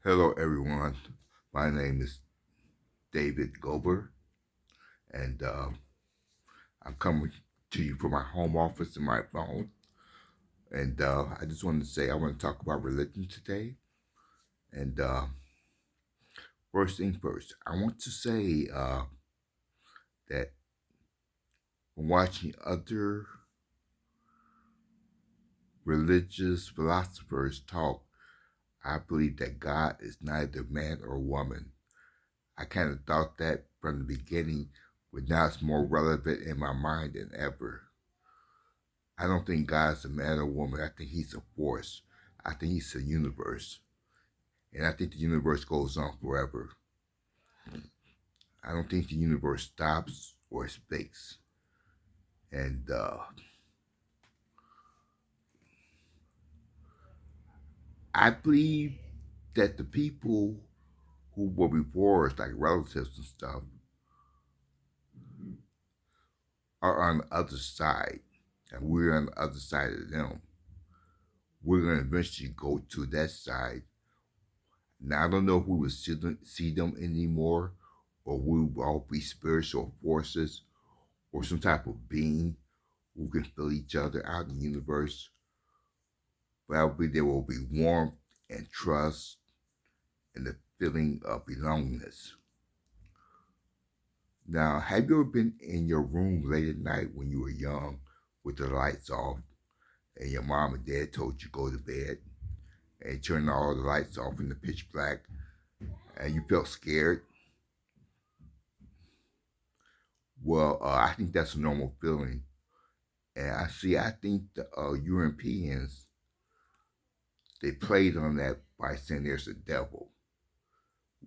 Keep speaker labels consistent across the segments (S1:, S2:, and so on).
S1: Hello, everyone. My name is David Gober, and I'm coming to you from my home office and my phone. And I just wanted to say I want to talk about religion today. And first thing first, I want to say that when watching other religious philosophers talk, I believe that God is neither man or woman. I kind of thought that from the beginning, but now it's more relevant in my mind than ever. I don't think God's a man or woman. I think he's a force. I think he's a universe. And I think the universe goes on forever. I don't think the universe stops or speaks. And I believe that the people who were before us, like relatives and stuff, are on the other side. And we're on the other side of them. We're going to eventually go to that side. Now, I don't know if we will see them anymore, or we will all be spiritual forces or some type of being who can feel each other out in the universe. But I believe there will be warmth and trust and the feeling of belongingness. Now, have you ever been in your room late at night when you were young with the lights off and your mom and dad told you to go to bed and turn all the lights off in the pitch black and you felt scared? Well, I think that's a normal feeling. And I think the Europeans, they played on that by saying there's a devil.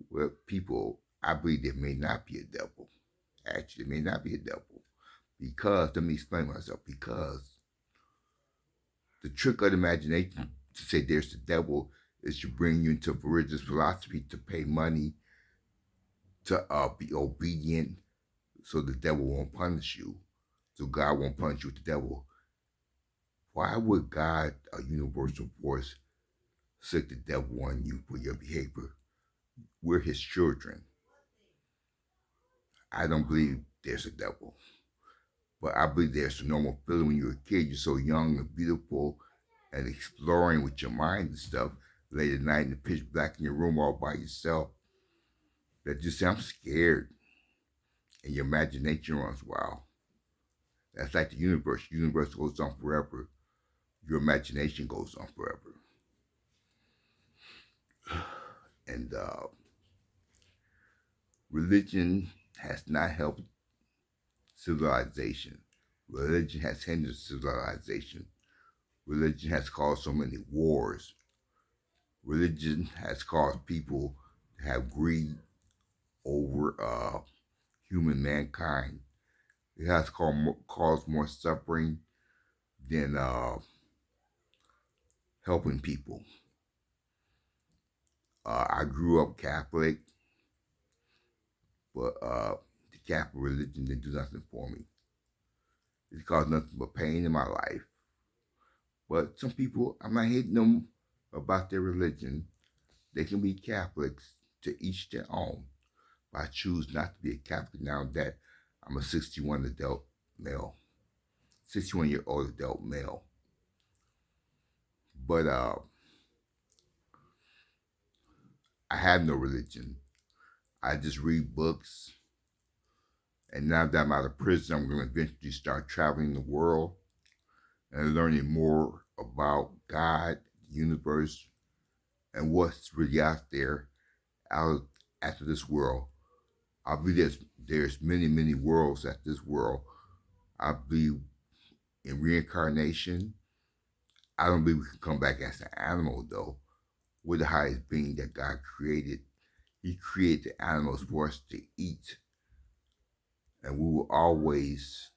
S1: Well, people, I believe there may not be a devil. Actually, there may not be a devil. Because, let me explain myself, because the trick of the imagination to say there's the devil is to bring you into religious philosophy to pay money to be obedient so the devil won't punish you. So God won't punish you with the devil. Why would God, a universal force, sick the devil on you for your behavior? We're his children. I don't believe there's a devil. But I believe there's a normal feeling when you're a kid. You're so young and beautiful and exploring with your mind and stuff late at night in the pitch black in your room all by yourself that you say, I'm scared. And your imagination runs wild. That's like the universe. The universe goes on forever. Your imagination goes on forever. And religion has not helped civilization. Religion has hindered civilization. Religion has caused so many wars. Religion has caused people to have greed over human mankind. It has caused more suffering than helping people. I grew up Catholic, but the Catholic religion didn't do nothing for me. It caused nothing but pain in my life. But some people, I'm not hating them about their religion. They can be Catholics, to each their own. But I choose not to be a Catholic now that I'm a 61 adult male, 61-year-old adult male. But I have no religion. I just read books. And now that I'm out of prison, I'm going to eventually start traveling the world and learning more about God, the universe, and what's really out there out after this world. I believe there's many, many worlds after this world. I believe in reincarnation. I don't believe we can come back as an animal though. We're the highest being that God created. He created the animals for us to eat. And we will always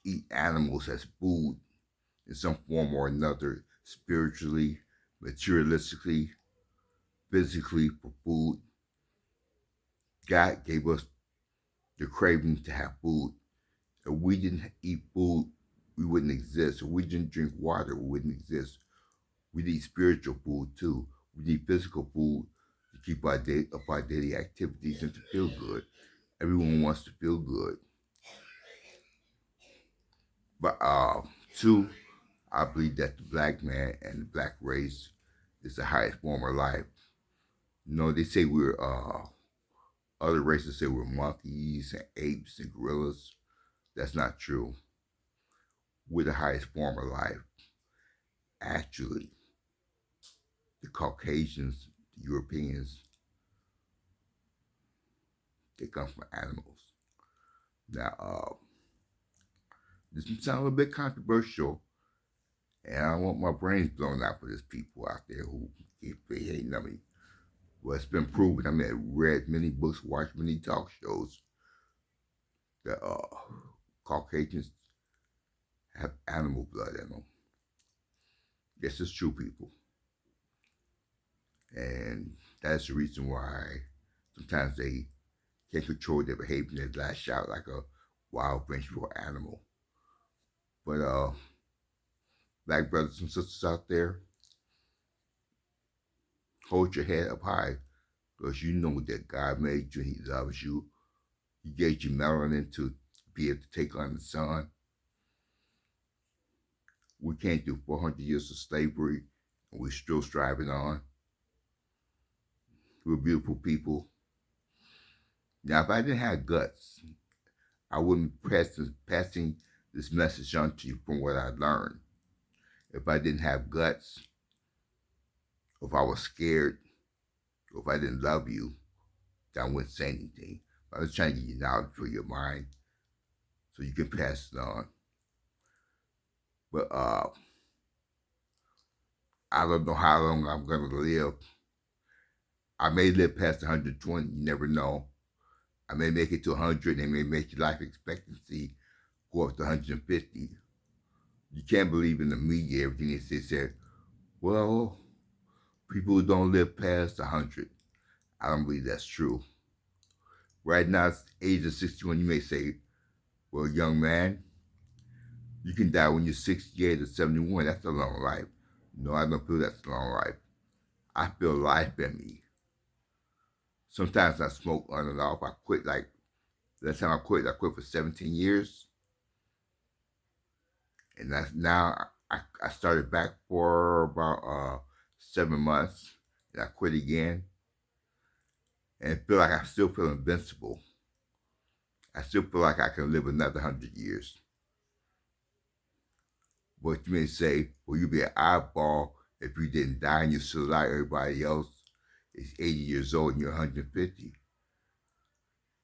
S1: eat animals as food in some form or another, spiritually, materialistically, physically for food. God gave us the craving to have food. If we didn't eat food, we wouldn't exist. If we didn't drink water, we wouldn't exist. We need spiritual food too. We need physical food to keep up our daily activities and to feel good. Everyone wants to feel good. But two, I believe that the black man and the black race is the highest form of life. You know, they say we're other races say we're monkeys and apes and gorillas. That's not true. We're the highest form of life. Actually, the Caucasians, the Europeans, they come from animals. Now, this sounds a little bit controversial, and I don't want my brains blown out for these people out there who keep hating on me. Well, it's been proven. I mean, I read many books, watched many talk shows that Caucasians have animal blood in them. Yes, it's true, people. And that's the reason why sometimes they can't control their behavior and they lash out like a wild, vengeful animal. But black brothers and sisters out there, hold your head up high because you know that God made you and He loves you. He gave you melanin to be able to take on the sun. We can't do 400 years of slavery and we're still striving on. We're beautiful people. Now, if I didn't have guts, I wouldn't be passing this message on to you from what I learned. If I didn't have guts, if I was scared, or if I didn't love you, then I wouldn't say anything. I was trying to get you knowledge for your mind so you can pass it on. But I don't know how long I'm going to live. I may live past 120, you never know. I may make it to 100 and may make your life expectancy go up to 150. You can't believe in the media, everything they say, well, people who don't live past 100. I don't believe that's true. Right now, it's age of 61, you may say, well, young man, you can die when you're 68 or 71. That's a long life. No, I don't feel that's a long life. I feel life in me. Sometimes I smoke on and off. I quit like, last time I quit for 17 years. And that's now, I started back for about 7 months. And I quit again. And I feel like I still feel invincible. I still feel like I can live another 100 years. But you may say, well, you'd be an eyeball if you didn't die and you're still alive. Everybody else is 80 years old and you're 150.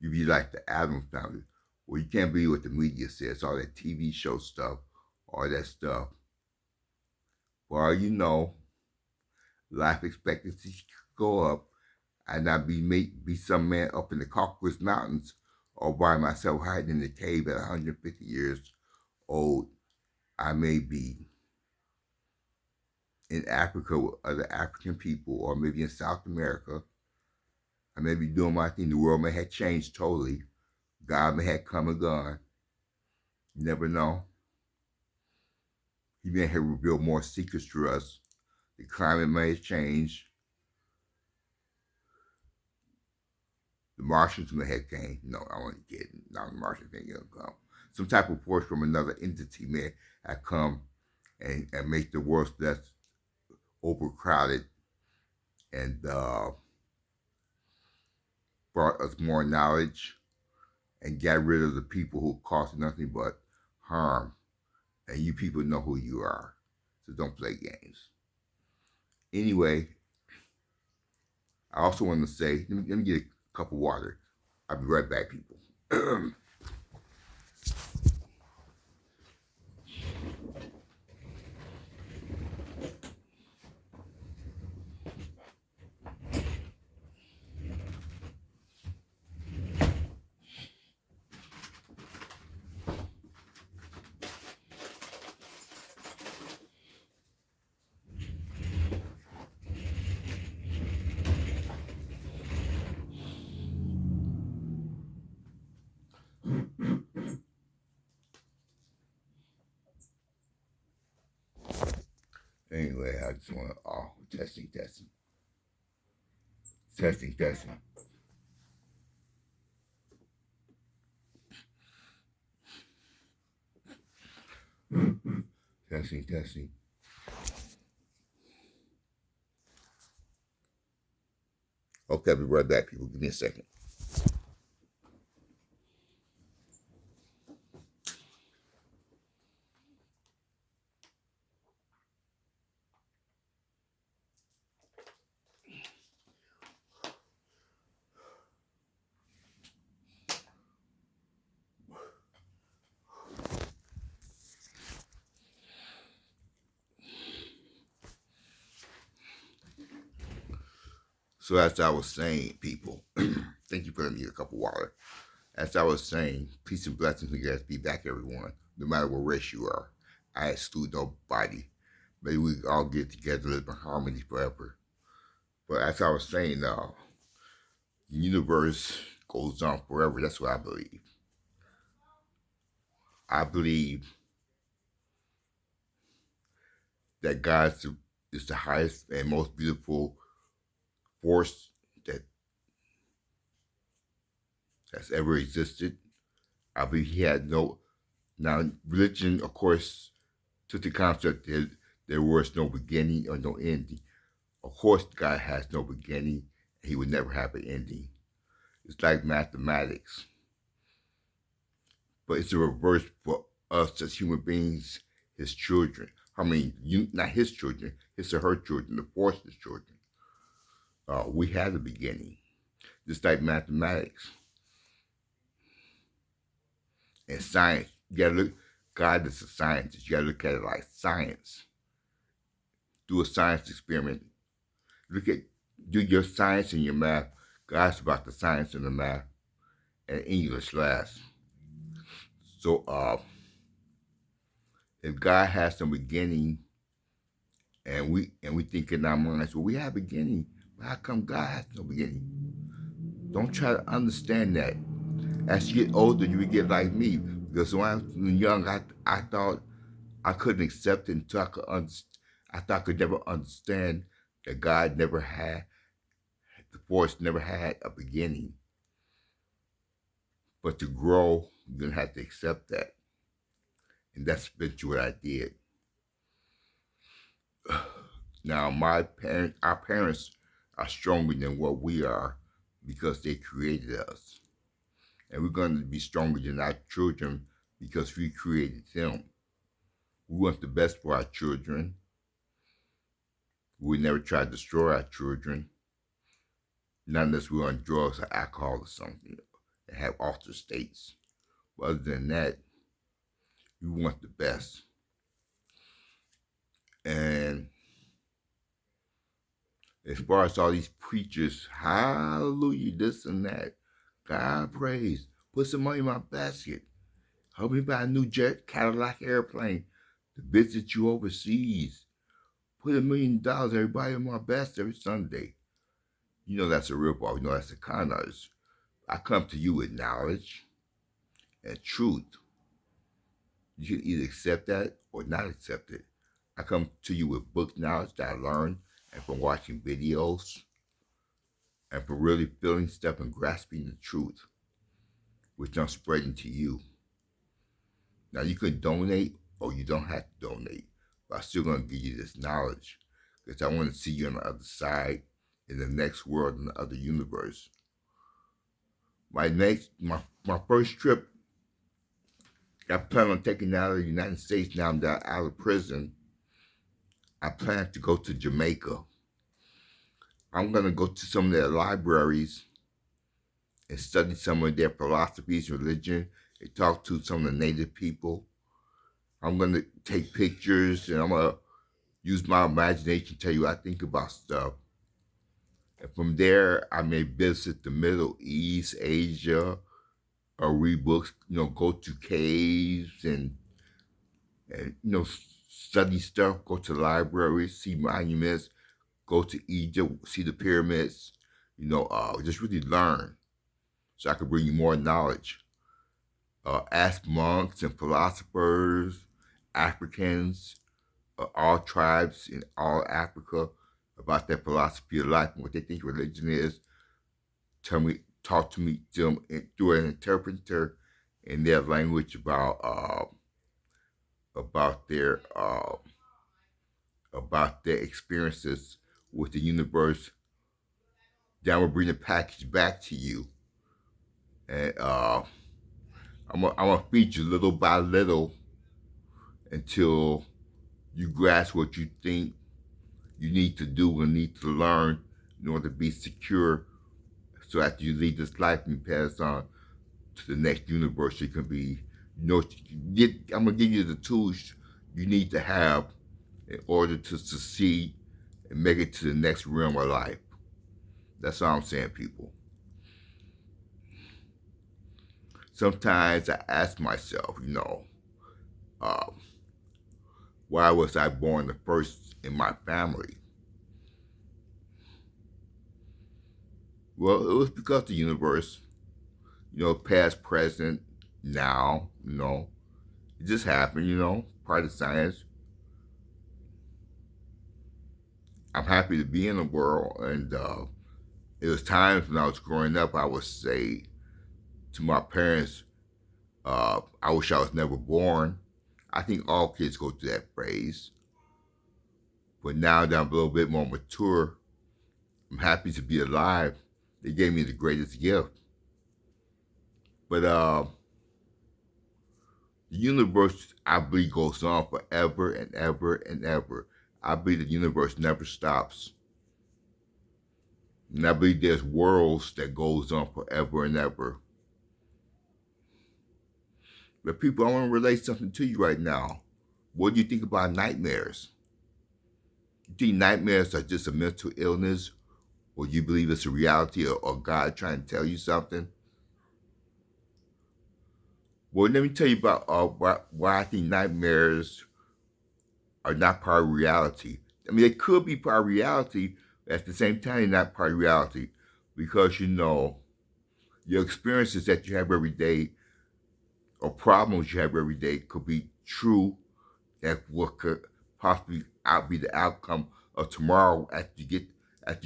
S1: You'd be like the Adams family. Well, you can't believe what the media says, all that TV show stuff, all that stuff. For all you know, life expectancy could go up and I'd be some man up in the Caucasus Mountains or by myself hiding in the cave at 150 years old. I may be in Africa with other African people, or maybe in South America. I may be doing my thing. The world may have changed totally. God may have come and gone. You never know. He may have revealed more secrets to us. The climate may have changed. The Martians may have came. No, I wasn't kidding. No, the Martians ain't gonna come. Some type of force from another entity may have come and make the world less overcrowded and brought us more knowledge and got rid of the people who cause nothing but harm. And you people know who you are. So don't play games. Anyway, I also want to say, let me get a cup of water. I'll be right back, people. Anyway, I just want to, testing. Testing, testing. Testing, testing. Okay, I'll be right back, people. Give me a second. So as I was saying, people, thank you for letting me get a cup of water. As I was saying, peace and blessings to you guys be back, everyone, no matter what race you are. I exclude nobody. Maybe we all get together, live in harmony forever. But as I was saying, the universe goes on forever. That's what I believe. I believe that God is the highest and most beautiful force that has ever existed. I believe He had no. Now, religion, of course, took the concept that there was no beginning or no ending. Of course, God has no beginning, and He would never have an ending. It's like mathematics, but it's a reverse for us as human beings, His children. I mean, not His children, His or her children, the force's children. We have a beginning, just like mathematics and science. You gotta look. God is a scientist. You gotta look at it like science. Do a science experiment. Look at do your science and your math. God's about the science and the math and English last. So if God has some beginning and we think in our minds, well, we have beginning, but how come God has no beginning? Don't try to understand that. As you get older, you will get like me. Because when I was young, I thought I couldn't accept it until I could I thought I could never understand that God never had, the force never had a beginning. But to grow, you're going to have to accept that. And that's eventually what I did. Now, our parents are stronger than what we are because they created us. And we're going to be stronger than our children because we created them. We want the best for our children. We never try to destroy our children, not unless we're on drugs or alcohol or something and have altered states. But other than that, we want the best. And as far as all these preachers, hallelujah, this and that, God praise, put some money in my basket. Help me buy a new jet Cadillac airplane to visit you overseas. Put $1 million, everybody in my best every Sunday. You know that's a real ball. You know that's a con artist. I come to you with knowledge and truth. You can either accept that or not accept it. I come to you with book knowledge that I learned and from watching videos and from really feeling stuff and grasping the truth, which I'm spreading to you. Now you can donate or you don't have to donate, but I'm still going to give you this knowledge because I want to see you on the other side, in the next world, in the other universe. My first trip, I plan on taking out of the United States now I'm out of prison. I plan to go to Jamaica. I'm going to go to some of their libraries and study some of their philosophies, religion, and talk to some of the native people. I'm going to take pictures and I'm going to use my imagination to tell you what I think about stuff. And from there, I may visit the Middle East, Asia, or read books, go to caves and study stuff, go to libraries, see monuments, go to Egypt, see the pyramids, just really learn so I could bring you more knowledge. Ask monks and philosophers, Africans, all tribes in all Africa about their philosophy of life and what they think religion is, talk to me them through an interpreter in their language about their experiences with the universe. That will bring the package back to you, and I'm gonna feed you little by little until you grasp what you think you need to do and need to learn in order to be secure. So after you leave this life and you pass on to the next universe, you can be, I'm gonna give you the tools you need to have in order to succeed and make it to the next realm of life. That's all I'm saying, people. Sometimes I ask myself, uh, why was I born the first in my family? Well, it was because the universe, past, present, now, it just happened, part of science. I'm happy to be in the world, and it was times when I was growing up, I would say to my parents, I wish I was never born. I think all kids go through that phase. But now that I'm a little bit more mature, I'm happy to be alive. They gave me the greatest gift. But the universe, I believe, goes on forever and ever and ever. I believe the universe never stops. And I believe there's worlds that goes on forever and ever. But people, I want to relate something to you right now. What do you think about nightmares? You think nightmares are just a mental illness, or you believe it's a reality, or God trying to tell you something? Well, let me tell you about why I think nightmares are not part of reality. I mean, they could be part of reality, but at the same time, they're not part of reality because your experiences that you have every day or problems you have every day could be true. That what could possibly be the outcome of tomorrow after you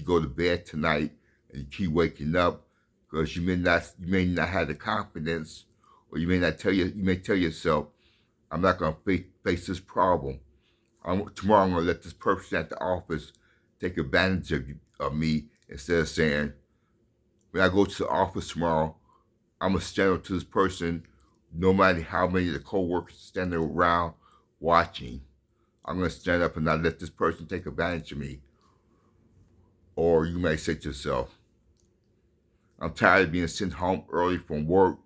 S1: go to bed tonight and you keep waking up because you may not have the confidence, or you may tell yourself, I'm not going to face this problem. Tomorrow I'm going to let this person at the office take advantage of me, instead of saying, when I go to the office tomorrow, I'm going to stand up to this person no matter how many of the coworkers standing around watching. I'm going to stand up and not let this person take advantage of me. Or you may say to yourself, I'm tired of being sent home early from work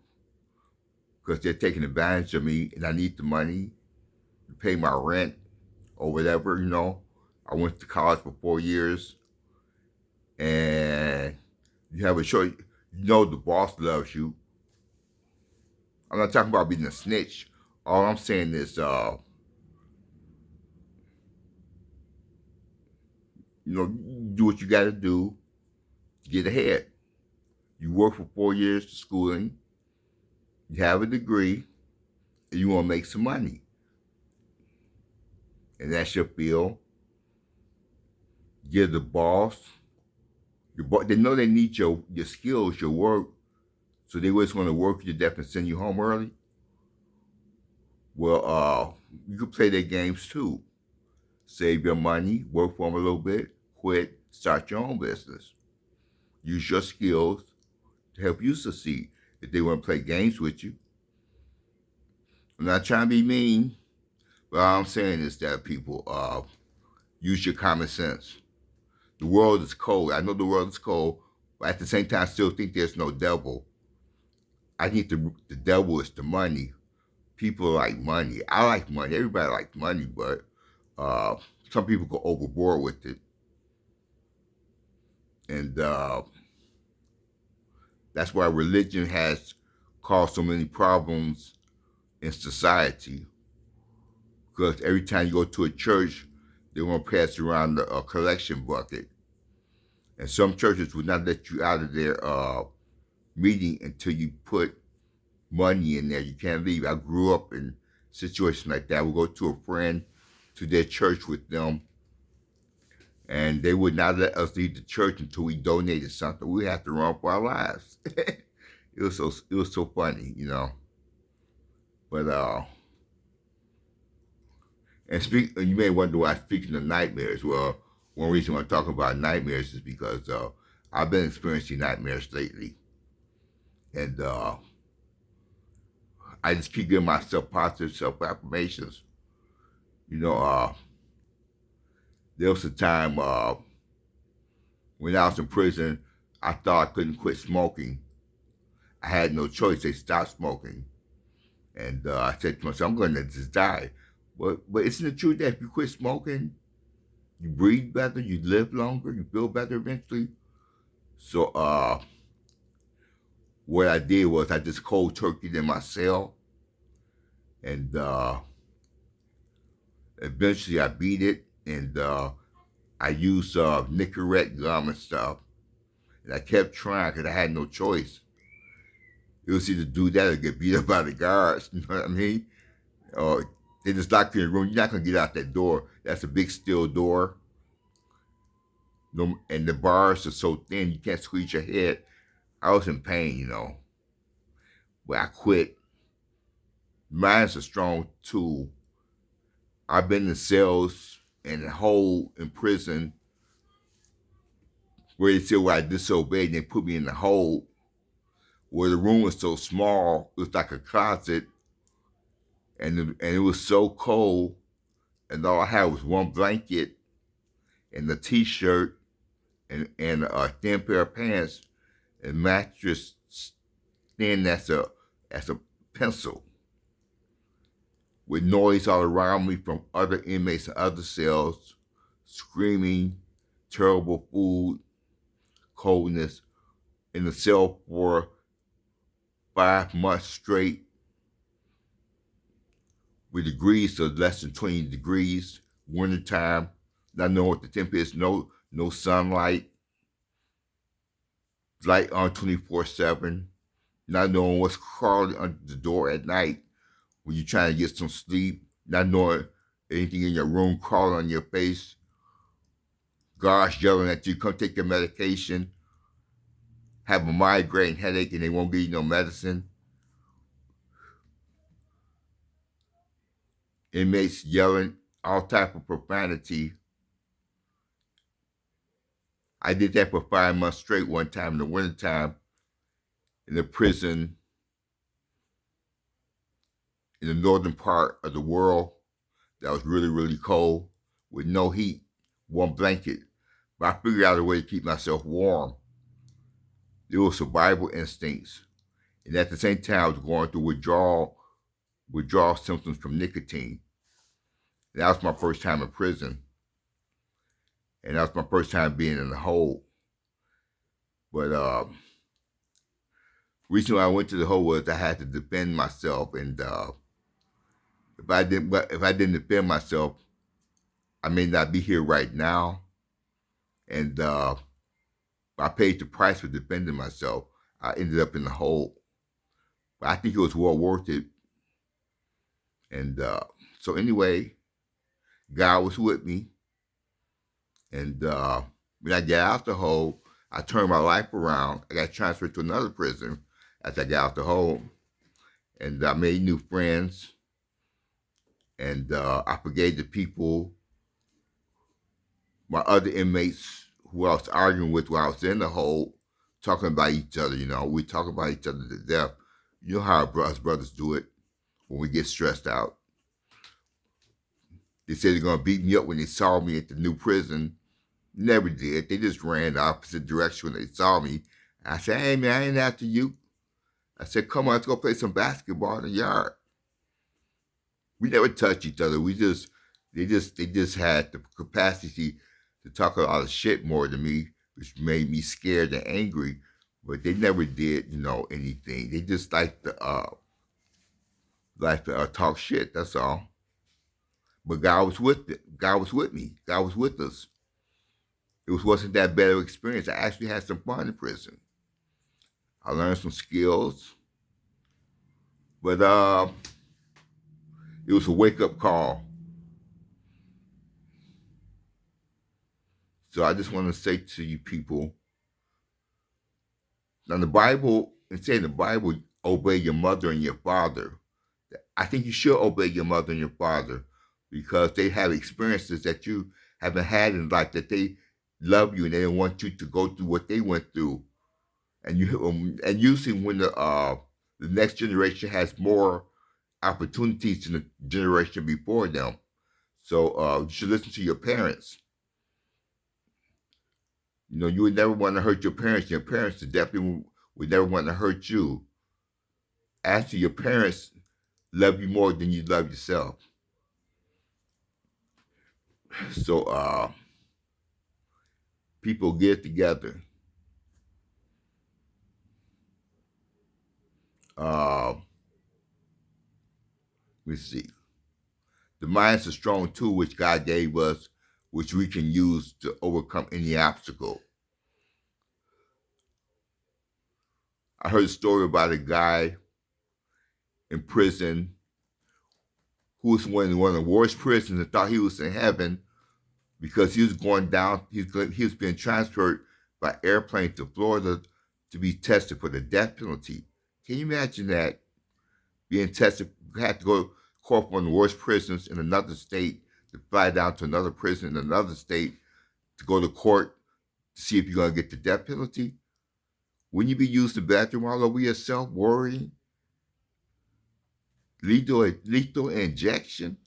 S1: because they're taking advantage of me and I need the money to pay my rent or whatever. I went to college for 4 years, and you have a choice. The boss loves you. I'm not talking about being a snitch. All I'm saying is, do what you got to do to get ahead. You work for 4 years to schooling, you have a degree, and you want to make some money. And that's your field. Give the boss, they know they need your skills, your work, so they always want to work you to death and send you home early. Well, you can play their games too. Save your money, work for them a little bit, quit, start your own business. Use your skills to help you succeed if they want to play games with you. I'm not trying to be mean, but all I'm saying is that people, use your common sense. The world is cold. I know the world is cold, but at the same time, I still think there's no devil. I think the devil is the money. People like money. I like money. Everybody likes money, but some people go overboard with it. And that's why religion has caused so many problems in society. Because every time you go to a church, they want to pass around a collection bucket. And some churches will not let you out of their meeting until you put money in there. You can't leave. I grew up in situations like that. We'll go to a friend, to their church with them, and they would not let us leave the church until we donated something. We had to run for our lives. It was so funny, you know. But and speak. You may wonder why speaking of nightmares. Well, one reason why I'm talking about nightmares is because I've been experiencing nightmares lately, and I just keep giving myself positive self affirmations. You know, there was a time when I was in prison, I thought I couldn't quit smoking. I had no choice. They stopped smoking. And I said to myself, I'm going to just die. But isn't it true that if you quit smoking, you breathe better, you live longer, you feel better eventually? So what I did was I just cold turkeyed in my cell, and eventually I beat it, and I used Nicorette gum and stuff. And I kept trying because I had no choice. It was either do that or get beat up by the guards. You know what I mean? Or they just lock you in a room. You're not gonna get out that door. That's a big steel door. No, and the bars are so thin you can't squeeze your head. I was in pain, you know, but I quit. Mine's a strong tool. I've been in cells and a hole in prison where they said where I disobeyed and they put me in the hole where the room was so small, it was like a closet, and it was so cold, and all I had was one blanket and a t-shirt and a thin pair of pants and mattress thin as a pencil, with noise all around me from other inmates in other cells, screaming, terrible food, coldness, in the cell for 5 months straight, with degrees of less than 20 degrees, wintertime, not knowing what the temperature is, no sunlight, light on 24/7, not knowing what's crawling under the door at night when you're trying to get some sleep, not knowing anything in your room crawling on your face, guards yelling at you, come take your medication, have a migraine headache and they won't give you no medicine, inmates yelling all type of profanity. I did that for 5 months straight one time in the wintertime in the prison in the northern part of the world that was really, really cold with no heat, one blanket. But I figured out a way to keep myself warm. There were survival instincts. And at the same time, I was going through withdrawal symptoms from nicotine. That was my first time in prison. And that was my first time being in the hole. But reason why I went to the hole was I had to defend myself. And if I didn't defend myself, I may not be here right now. And I paid the price for defending myself. I ended up in the hole. But I think it was well worth it. And so anyway, God was with me. And when I got out the hole, I turned my life around. I got transferred to another prison after I got out the hole. And I made new friends. And I forgave the people, my other inmates who I was arguing with while I was in the hole, talking about each other. You know, we talk about each other to death. You know how us brothers do it when we get stressed out. They said they're going to beat me up when they saw me at the new prison. Never did. They just ran the opposite direction when they saw me. I said, hey, man, I ain't after you. I said, come on, let's go play some basketball in the yard. We never touched each other. They just had the capacity to talk a lot of shit more than me, which made me scared and angry. But they never did, anything. They just like to talk shit. That's all. But God was with it. God was with me. God was with us. Wasn't that bad of an experience. I actually had some fun in prison. I learned some skills, but it was a wake up call. So I just want to say to you people, now the Bible, it says in the Bible, obey your mother and your father. I think you should obey your mother and your father because they have experiences that you haven't had in life, that they love you and they don't want you to go through what they went through. And usually when the next generation has more opportunities than the generation before them. So you should listen to your parents. You know, you would never want to hurt your parents. Your parents definitely would never want to hurt you. Actually, your parents love you more than you love yourself. So people get together. Uh, let's see. The mind's a strong tool which God gave us, which we can use to overcome any obstacle. I heard a story about a guy in prison who was in one of the worst prisons and thought he was in heaven because he was going down. He was being transferred by airplane to Florida to be tested for the death penalty. Can you imagine that? Being tested, you had to go to court for one of the worst prisons in another state, to fly down to another prison in another state to go to court to see if you're going to get the death penalty. Wouldn't you be using the bathroom all over yourself, worrying? Lethal injection?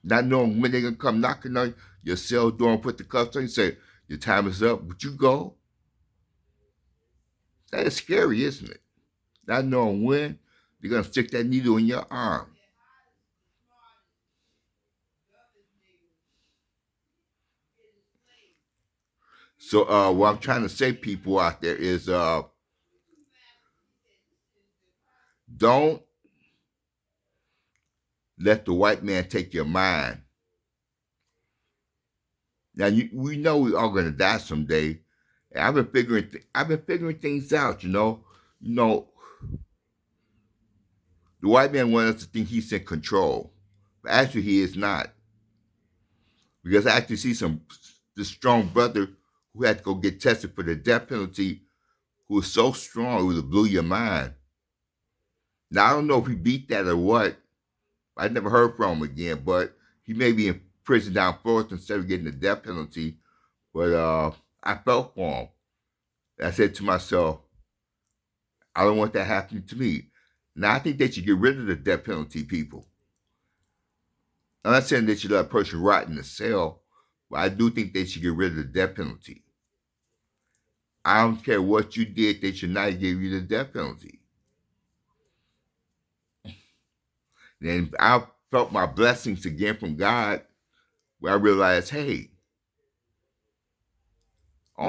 S1: Not knowing when they're going to come knocking on your cell door and put the cuffs on you and say, your time is up, would you go? That is scary, isn't it? Not knowing when they're going to stick that needle in your arm. So what I'm trying to say, people out there, is don't let the white man take your mind. Now we know we're all gonna die someday. And I've been figuring things out. You know, the white man wants us to think he's in control, but actually he is not. Because I actually see this strong brother who had to go get tested for the death penalty, who was so strong it would have blew your mind. Now I don't know if he beat that or what. I never heard from him again, but he may be in prison down in Florida instead of getting the death penalty. But I felt for him. I said to myself, I don't want that happening to me. Now, I think they should get rid of the death penalty, people. I'm not saying they should let a person rot in the cell, but I do think they should get rid of the death penalty. I don't care what you did, they should not give you the death penalty. Then I felt my blessings again from God, where I realized, hey, I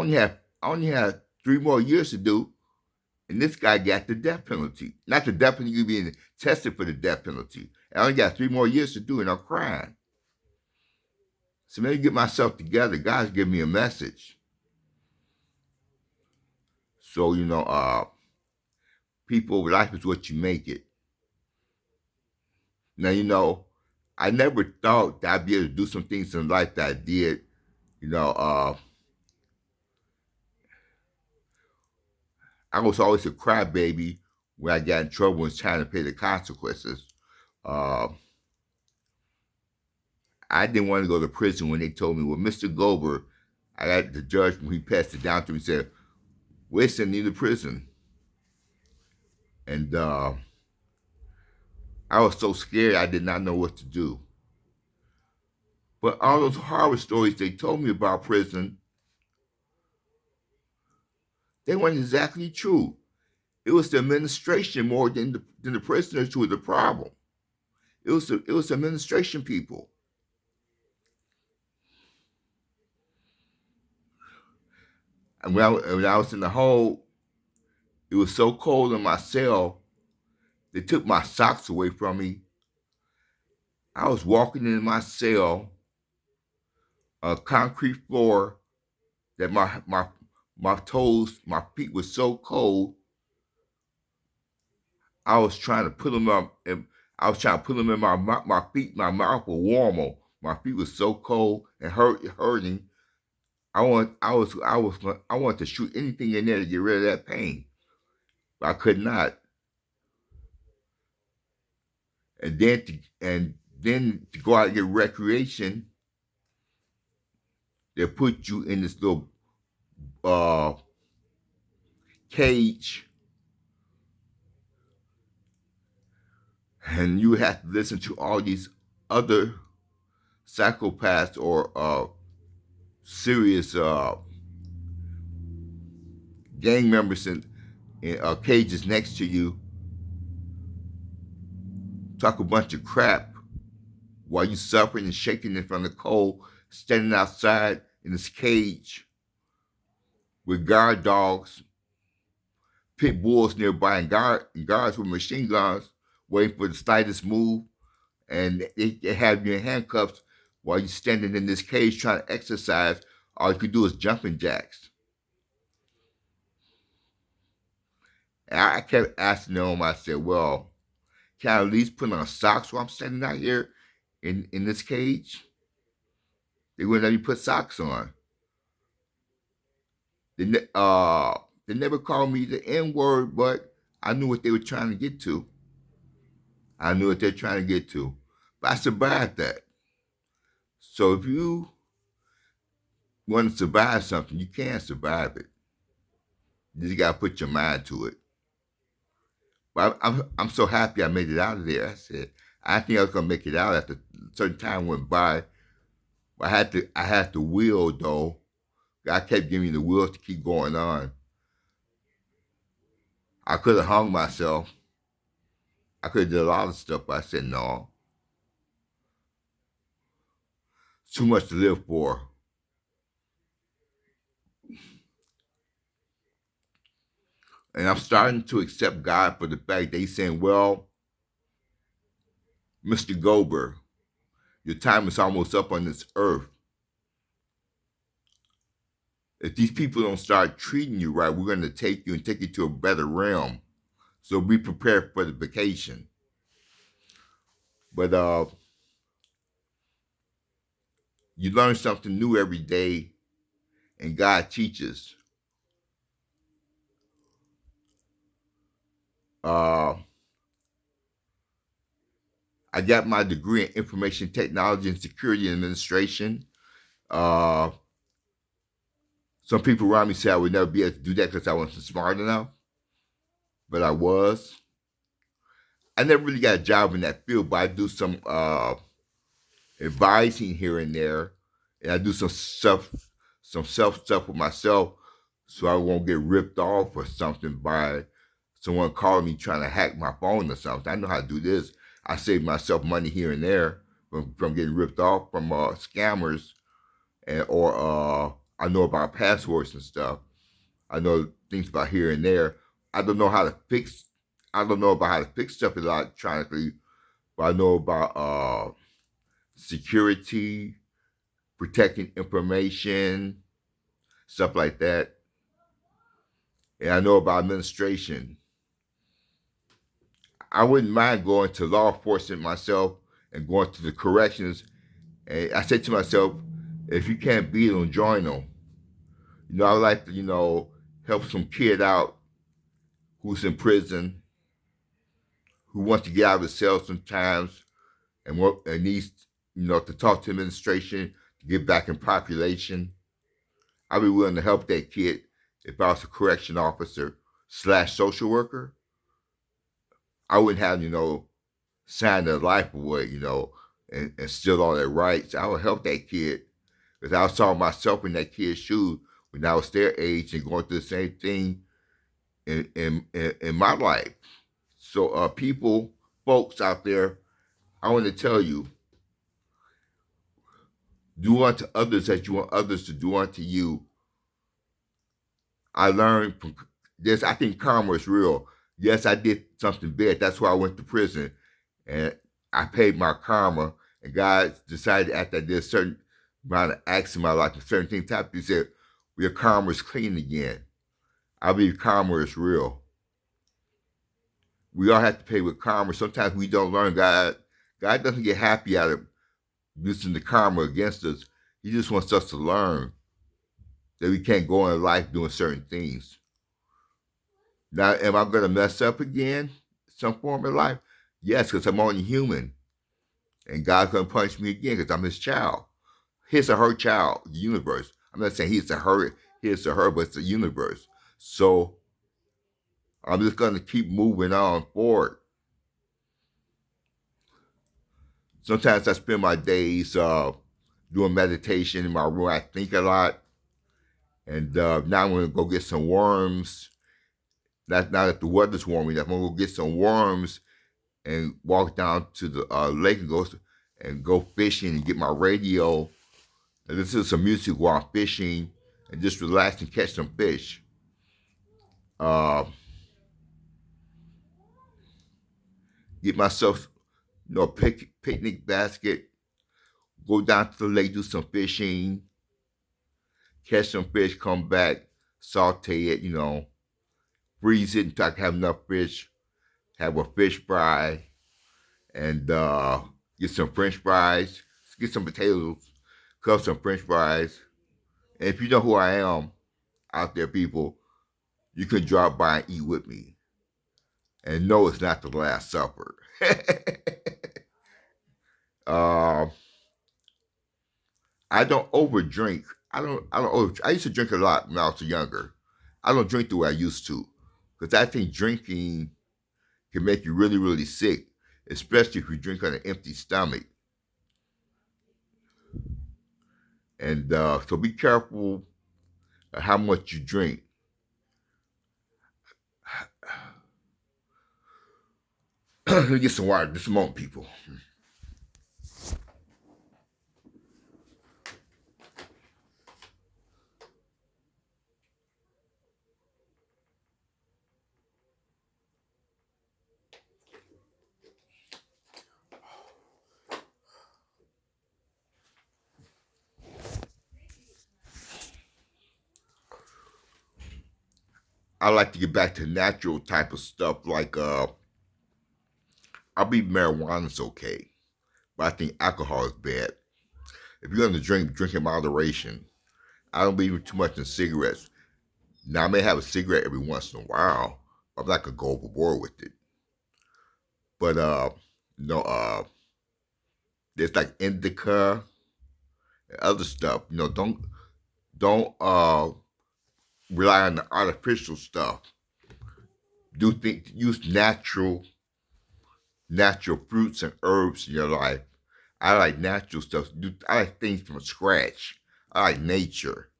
S1: only have 3 more years to do, and this guy got the death penalty. Not the death penalty, being tested for the death penalty. I only got 3 more years to do, and I'm crying. So maybe get myself together. God's giving me a message. So, people, life is what you make it. Now, I never thought that I'd be able to do some things in life that I did. You know, I was always a crybaby when I got in trouble and was trying to pay the consequences. Uh, I didn't want to go to prison when they told me, well, Mr. Gober, I got the judge when he passed it down to me, said, we're sending you to prison. And I was so scared I did not know what to do. But all those horror stories they told me about prison, they weren't exactly true. It was the administration more than the prisoners who were the problem. It was the administration people. And when I was in the hole, it was so cold in my cell, they took my socks away from me. I was walking in my cell, a concrete floor, that my toes, my feet were so cold. I was trying to put them up, and I was trying to put them in my feet. My mouth was warm. My feet was so cold and hurting. I wanted to shoot anything in there to get rid of that pain, but I could not. And then to go out and get recreation, they put you in this little uh, cage, and you have to listen to all these other psychopaths or serious gang members in cages next to you talk a bunch of crap while you suffering and shaking in front of the cold, standing outside in this cage with guard dogs, pit bulls nearby, and guards with machine guns waiting for the slightest move, and they have you in handcuffs while you're standing in this cage trying to exercise. All you can do is jumping jacks. And I kept asking them, I said, well, can I at least put on socks while I'm standing out here in this cage? They wouldn't let me put socks on. They never called me the N word, but I knew what they were trying to get to. I knew what they're trying to get to. But I survived that. So if you want to survive something, you can survive it. You just got to put your mind to it. But I'm so happy I made it out of there. I said, I think I was going to make it out after a certain time went by. I had the will, though. God kept giving me the will to keep going on. I could have hung myself. I could have did a lot of stuff, but I said no. It's too much to live for. And I'm starting to accept God for the fact that He's saying, well, Mr. Gober, your time is almost up on this earth. If these people don't start treating you right, we're going to take you and take you to a better realm. So be prepared for the vacation. But you learn something new every day, and God teaches. Uh, I got my degree in information technology and security administration. Uh, some people around me say I would never be able to do that because I wasn't smart enough, but I was. I never really got a job in that field, but I do some advising here and there, and I do some self stuff with myself, so I won't get ripped off or something by someone calling me trying to hack my phone or something. I know how to do this. I save myself money here and there from getting ripped off from scammers, or I know about passwords and stuff. I know things about here and there. I don't know how to fix. I don't know about how to fix stuff electronically, but I know about security, protecting information, stuff like that. And I know about administration. I wouldn't mind going to law enforcement myself and going to the corrections. And I said to myself, if you can't beat them, join them. I would like to, help some kid out who's in prison, who wants to get out of the cell sometimes and needs, to talk to administration to get back in population. I'd be willing to help that kid if I was a correction officer / social worker. I wouldn't have, sign their life away, and steal all their rights. I would help that kid because I saw myself in that kid's shoes when I was their age and going through the same thing in my life. So, folks out there, I want to tell you, do unto others as you want others to do unto you. I learned from this. I think karma is real. Yes, I did something bad. That's why I went to prison, and I paid my karma. And God decided after I did a certain amount of acts in my life, a certain thing happened. He said, well, "Your karma is clean again." I believe karma is real. We all have to pay with karma. Sometimes we don't learn. God doesn't get happy out of using the karma against us. He just wants us to learn. that we can't go in life doing certain things. Now, am I going to mess up again some form of life? Yes, because I'm only human. And God's going to punish me again because I'm his child. His or her child, the universe. I'm not saying his or her, but it's the universe. So I'm just going to keep moving on forward. Sometimes I spend my days doing meditation in my room. I think a lot. And now I'm going to go get some worms. That's now that the weather's warming up. I'm going to go get some worms and walk down to the lake and go fishing and get my radio and listen to some music while I'm fishing and just relax and catch some fish. Uh, get myself, a picnic basket, go down to the lake, do some fishing, catch some fish, come back, saute it, freeze it until I can have enough fish, have a fish fry, and get some French fries, get some potatoes, cut some French fries. And if you know who I am out there, people, you can drop by and eat with me. And no, it's not the Last Supper. uh, I don't overdrink. I used to drink a lot when I was younger. I don't drink the way I used to. Because I think drinking can make you really, really sick, especially if you drink on an empty stomach. And so be careful of how much you drink. Let me get some water just a moment, people. I like to get back to natural type of stuff like I believe marijuana's okay, but I think alcohol is bad. If you're gonna drink in moderation. I don't believe too much in cigarettes. Now I may have a cigarette every once in a while. I'm not gonna go overboard with it. But no, there's like indica and other stuff. Don't rely on the artificial stuff. Use natural fruits and herbs in your life. I like natural stuff. I like things from scratch. I like nature.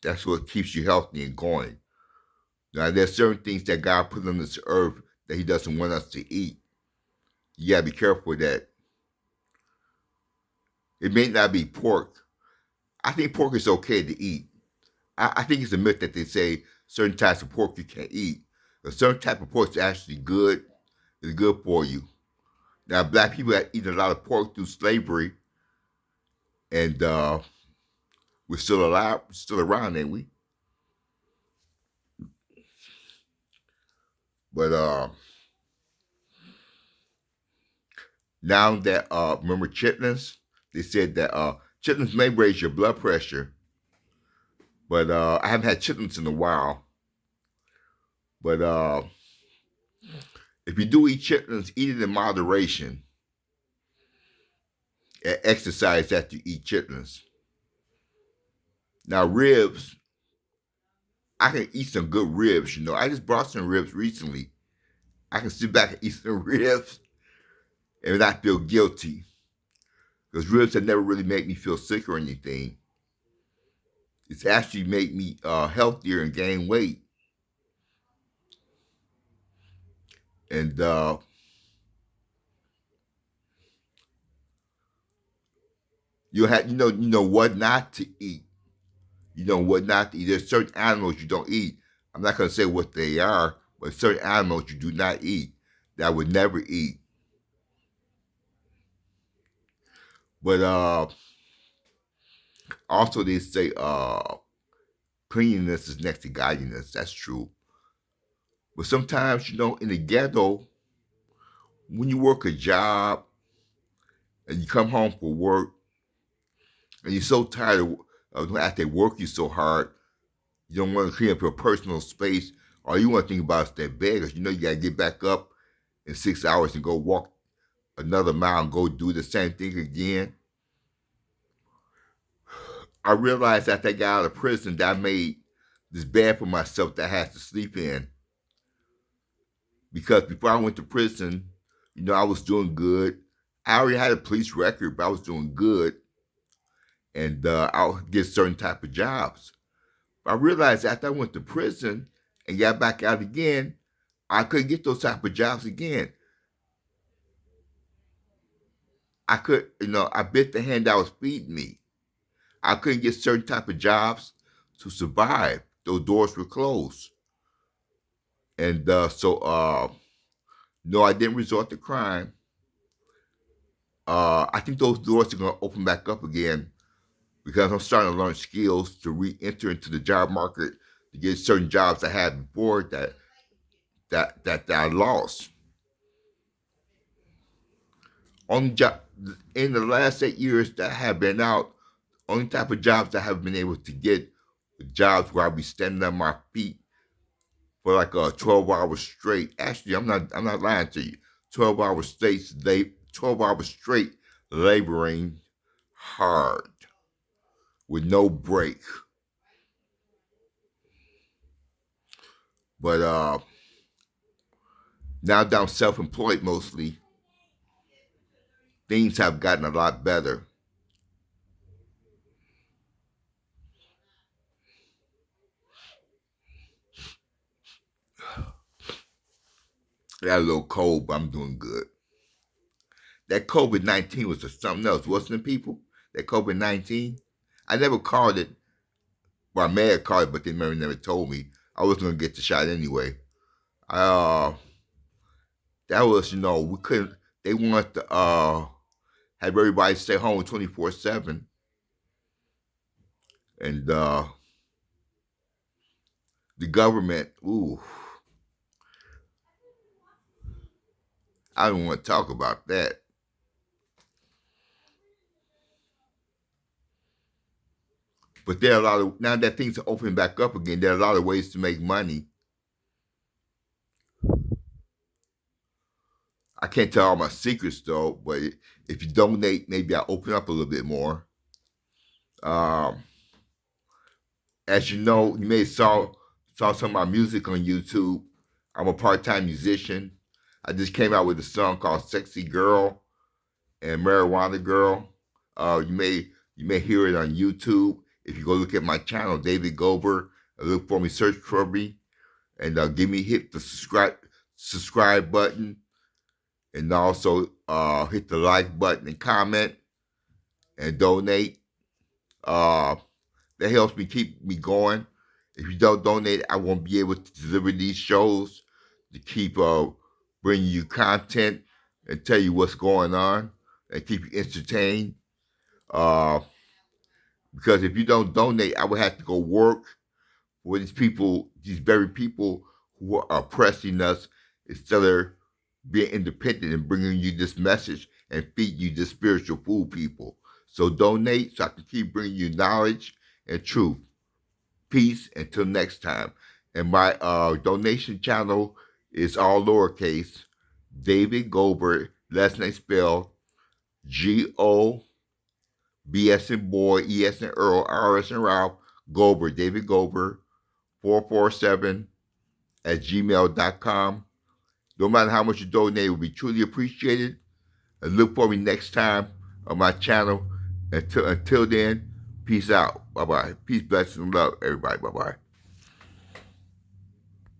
S1: That's what keeps you healthy and going. Now, there's certain things that God put on this earth that He doesn't want us to eat. You gotta be careful with that. It may not be pork. I think pork is okay to eat. I think it's a myth that they say certain types of pork you can't eat. A certain type of pork is actually good. It's good for you. Now, black people have eaten a lot of pork through slavery, and we're still alive, still around, ain't we? But now that remember chitlins, they said that chitlins may raise your blood pressure, but I haven't had chitlins in a while. But if you do eat chitlins, eat it in moderation. And exercise after you eat chitlins. Now ribs, I can eat some good ribs. I just brought some ribs recently. I can sit back and eat some ribs and not feel guilty because ribs have never really made me feel sick or anything. It's actually made me healthier and gain weight. And you know what not to eat. You know what not to eat. There's certain animals you don't eat. I'm not gonna say what they are, but certain animals you do not eat that I would never eat. But also they say cleanliness is next to godliness. That's true. But sometimes, in the ghetto, when you work a job and you come home from work and you're so tired after they work you so hard, you don't want to clean up your personal space. All you want to think about is that bed, because you know you got to get back up in 6 hours and go walk another mile and go do the same thing again. I realized after I got out of prison that I made this bed for myself that I had to sleep in. Because before I went to prison, I was doing good. I already had a police record, but I was doing good. And I would get certain type of jobs. But I realized after I went to prison and got back out again, I couldn't get those type of jobs again. I bit the hand that was feeding me. I couldn't get certain type of jobs to survive. Those doors were closed. And no, I didn't resort to crime. I think those doors are going to open back up again because I'm starting to learn skills to re-enter into the job market to get certain jobs I had before that I lost. Only job in the last 8 years that I have been out, only type of jobs I have been able to get jobs where I'll be standing on my feet for like 12 hours straight. Actually, I'm not lying to you. 12 hours straight laboring hard with no break. But now that I'm self-employed mostly, things have gotten a lot better. I got a little cold, but I'm doing good. That COVID-19 was something else, wasn't it, people? That COVID-19. I never called it. Well, I may have called it, but they never told me. I was going to get the shot anyway. That was, we couldn't, they wanted to have everybody stay home 24/7. And the government, ooh, I don't want to talk about that. But there are a lot of, now that things are opening back up again, there are a lot of ways to make money. I can't tell all my secrets though, but if you donate, maybe I'll open up a little bit more. Um, as you know, you may saw some of my music on YouTube. I'm a part-time musician. I just came out with a song called "Sexy Girl" and "Marijuana Girl." You may hear it on YouTube if you go look at my channel, David Gober. Look for me, search for me, and hit the subscribe button, and also hit the like button and comment and donate. Uh, that helps me keep me going. If you don't donate, I won't be able to deliver these shows to keep bringing you content and tell you what's going on and keep you entertained. Uh, because if you don't donate, I would have to go work for these very people who are oppressing us instead of being independent and bringing you this message and feed you this spiritual food, people. So donate so I can keep bringing you knowledge and truth. Peace until next time. And my donation channel is all lowercase. David Gober, last name spelled GOB as in boy, E as in Earl, R as in Ralph, Gober, David Gober, 447 at gmail.com. No matter how much you donate, it will be truly appreciated. And look for me next time on my channel. Until then, peace out. Bye bye. Peace, blessings, and love, everybody. Bye bye.